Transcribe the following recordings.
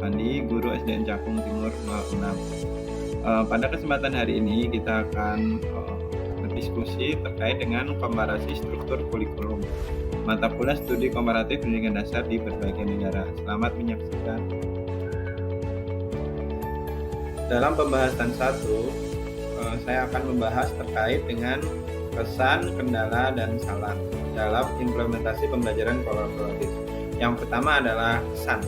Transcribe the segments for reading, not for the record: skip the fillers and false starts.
Pandi, guru SDN Cakung Timur 06. Pada kesempatan hari ini kita akan berdiskusi terkait dengan komparasi struktur kurikulum mata kuliah studi komparatif pendidikan dasar di berbagai negara. Selamat menyaksikan. Dalam pembahasan 1, saya akan membahas terkait dengan kesan, kendala, dan saran dalam implementasi pembelajaran kolaboratif. Yang pertama adalah kesan.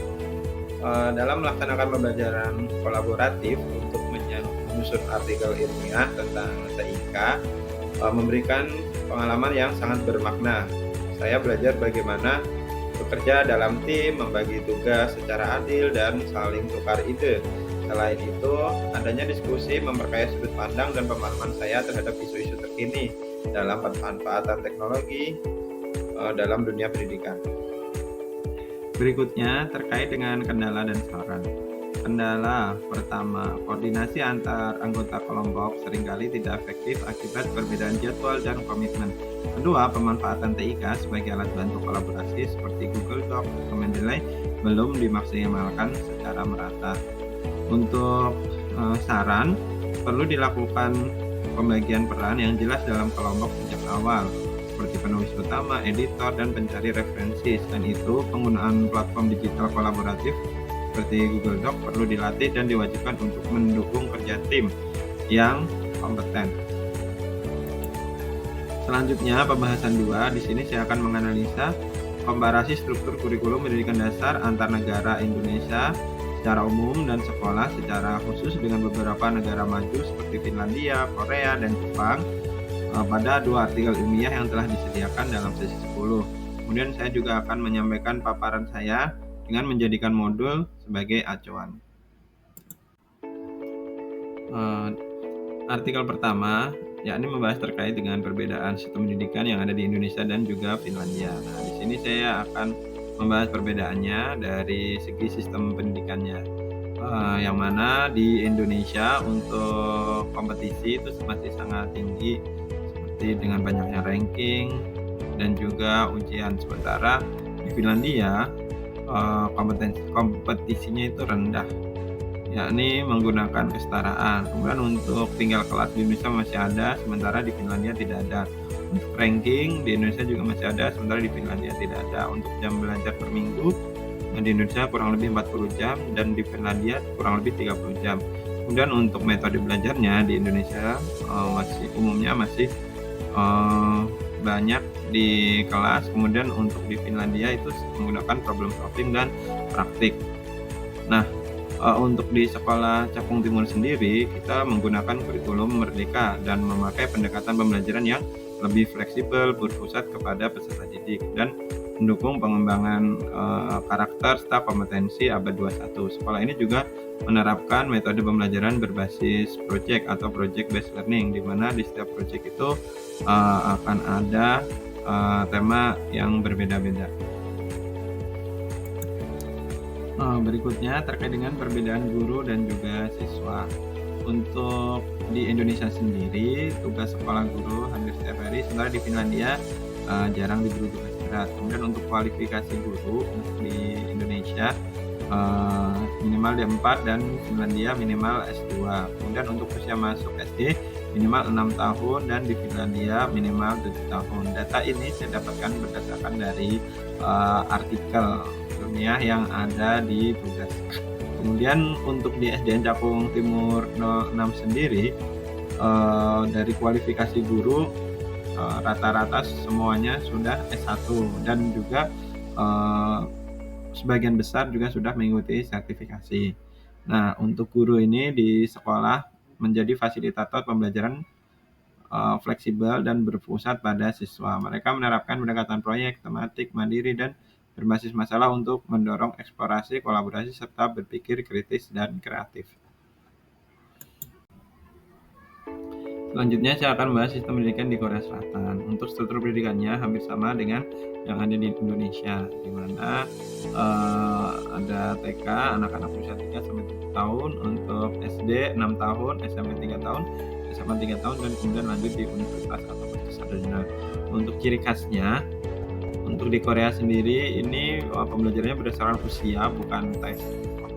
Dalam melaksanakan pembelajaran kolaboratif untuk menyusun artikel ilmiah tentang TIK, memberikan pengalaman yang sangat bermakna. Saya belajar bagaimana bekerja dalam tim, membagi tugas secara adil, dan saling tukar ide. Selain itu, adanya diskusi memperkaya sudut pandang dan pemahaman saya terhadap isu-isu terkini dalam pemanfaatan teknologi dalam dunia pendidikan. Berikutnya terkait dengan kendala dan saran. Kendala pertama, koordinasi antar anggota kelompok seringkali tidak efektif akibat perbedaan jadwal dan komitmen. Kedua, pemanfaatan TIK sebagai alat bantu kolaborasi seperti Google Docs atau Mendeley belum dimaksimalkan secara merata. Untuk saran, perlu dilakukan pembagian peran yang jelas dalam kelompok sejak awal, seperti penulis utama, editor, dan pencari referensi. Selain itu, penggunaan platform digital kolaboratif seperti Google Docs perlu dilatih dan diwajibkan untuk mendukung kerja tim yang kompeten. Selanjutnya, pembahasan 2. Di sini saya akan menganalisa komparasi struktur kurikulum pendidikan dasar antar negara Indonesia secara umum dan sekolah secara khusus dengan beberapa negara maju seperti Finlandia, Korea, dan Jepang pada 2 artikel ilmiah yang telah disediakan dalam sesi 10. Kemudian saya juga akan menyampaikan paparan saya dengan menjadikan modul sebagai acuan. Artikel pertama yakni membahas terkait dengan perbedaan sistem pendidikan yang ada di Indonesia dan juga Finlandia. Nah, di sini saya akan membahas perbedaannya dari segi sistem pendidikannya, yang mana di Indonesia untuk kompetisi itu masih sangat tinggi, seperti dengan banyaknya ranking dan juga ujian. Sementara di Finlandia kompetisinya itu rendah, yakni menggunakan kesetaraan. Kemudian untuk tinggal kelas di Indonesia masih ada, sementara di Finlandia tidak ada. Untuk ranking di Indonesia juga masih ada, sementara di Finlandia tidak ada. Untuk jam belajar per minggu di Indonesia kurang lebih 40 jam dan di Finlandia kurang lebih 30 jam. Kemudian untuk metode belajarnya di Indonesia umumnya masih banyak di kelas. Kemudian untuk di Finlandia itu menggunakan problem solving dan praktik. Nah, untuk di sekolah Cakung Timur sendiri, kita menggunakan kurikulum merdeka dan memakai pendekatan pembelajaran yang lebih fleksibel, berpusat kepada peserta didik, dan mendukung pengembangan karakter serta kompetensi abad 21. Sekolah ini juga menerapkan metode pembelajaran berbasis project atau project based learning, di mana di setiap project itu akan ada tema yang berbeda-beda. Berikutnya terkait dengan perbedaan guru dan juga siswa. Untuk di Indonesia sendiri, tugas sekolah guru hampir setiap hari, sementara di Finlandia jarang diberi tugas berat. Kemudian untuk kualifikasi guru untuk di Indonesia minimal D4 dan Finlandia minimal S2. Kemudian untuk usia masuk SD minimal 6 tahun dan di Finlandia minimal 7 tahun. Data ini saya dapatkan berdasarkan dari artikel ilmiah yang ada di tugas. Kemudian untuk di SDN Cakung Timur 06 sendiri, dari kualifikasi guru rata-rata semuanya sudah S1 dan juga sebagian besar juga sudah mengikuti sertifikasi. Nah, untuk guru ini di sekolah menjadi fasilitator pembelajaran fleksibel dan berpusat pada siswa. Mereka menerapkan pendekatan proyek, tematik, mandiri, dan berbasis masalah untuk mendorong eksplorasi, kolaborasi, serta berpikir kritis dan kreatif. Selanjutnya saya akan membahas sistem pendidikan di Korea Selatan. Untuk struktur pendidikannya hampir sama dengan yang ada di Indonesia, di mana ada TK anak-anak usia 3 sampai 7 tahun, untuk SD 6 tahun, SMP 3 tahun, SMA 3 tahun, dan kemudian lanjut di universitas atau sarjana. Untuk ciri khasnya, untuk di Korea sendiri ini pembelajarannya berdasarkan usia, bukan tes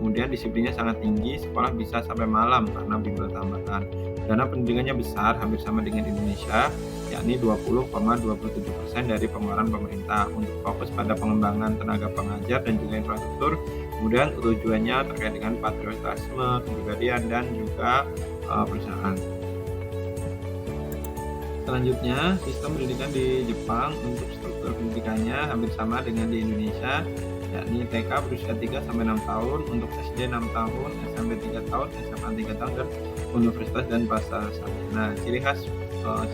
kemudian disiplinnya sangat tinggi, sekolah bisa sampai malam karena bimbel tambahan. Dana pendidikannya besar, hampir sama dengan Indonesia, yakni 20,27% dari pengeluaran pemerintah untuk fokus pada pengembangan tenaga pengajar dan juga infrastruktur. Kemudian tujuannya terkait dengan patriotisme, kepribadian, dan juga perusahaan. Selanjutnya, sistem pendidikan di Jepang untuk struktur pendidikannya hampir sama dengan di Indonesia, yakni TK berusia 3-6 tahun, untuk SD 6 tahun, SMP 3 tahun, SMA 3 tahun, dan universitas dan pasar sarjana. Nah, ciri khas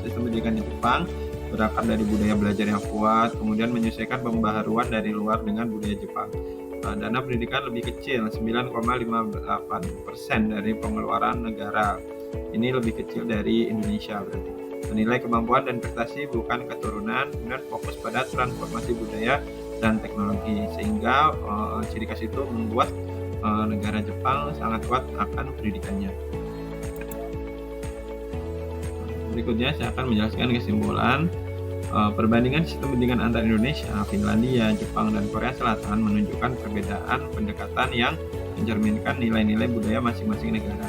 sistem pendidikan di Jepang berakar dari budaya belajar yang kuat, kemudian menyesuaikan pembaharuan dari luar dengan budaya Jepang. Dana pendidikan lebih kecil, 9,58% dari pengeluaran negara. Ini lebih kecil dari Indonesia berarti. Menilai kemampuan dan prestasi bukan keturunan, kemudian fokus pada transformasi budaya dan teknologi, sehingga ciri khas itu membuat negara Jepang sangat kuat akan pendidikannya. Berikutnya saya akan menjelaskan kesimpulan. Perbandingan sistem pendidikan antar Indonesia, Finlandia, Jepang, dan Korea Selatan menunjukkan perbedaan pendekatan yang mencerminkan nilai-nilai budaya masing-masing negara.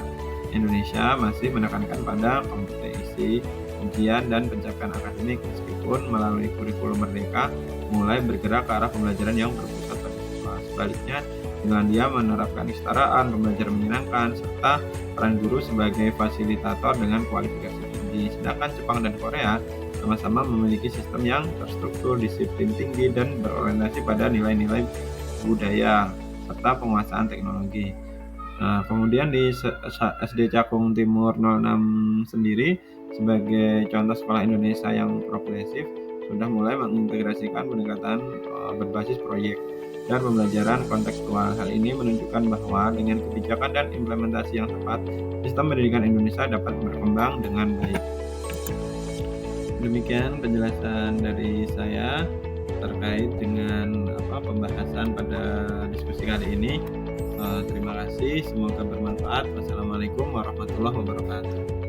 Indonesia masih menekankan pada kompetensi, ujian, dan pencapaian akademik, meskipun melalui kurikulum merdeka mulai bergerak ke arah pembelajaran yang berpusat pada siswa. Sebaliknya, Finlandia menerapkan kesetaraan, pembelajaran menyenangkan, serta peran guru sebagai fasilitator dengan kualifikasi tinggi. Sedangkan Jepang dan Korea sama-sama memiliki sistem yang terstruktur, disiplin tinggi, dan berorientasi pada nilai-nilai budaya serta penguasaan teknologi. Nah, kemudian di SD Cakung Timur 06 sendiri sebagai contoh sekolah Indonesia yang progresif sudah mulai mengintegrasikan pendekatan berbasis proyek dan pembelajaran kontekstual. Hal ini menunjukkan bahwa dengan kebijakan dan implementasi yang tepat, sistem pendidikan Indonesia dapat berkembang dengan baik. Demikian penjelasan dari saya terkait dengan pembahasan pada diskusi kali ini. Terima kasih, semoga bermanfaat. Wassalamualaikum warahmatullahi wabarakatuh.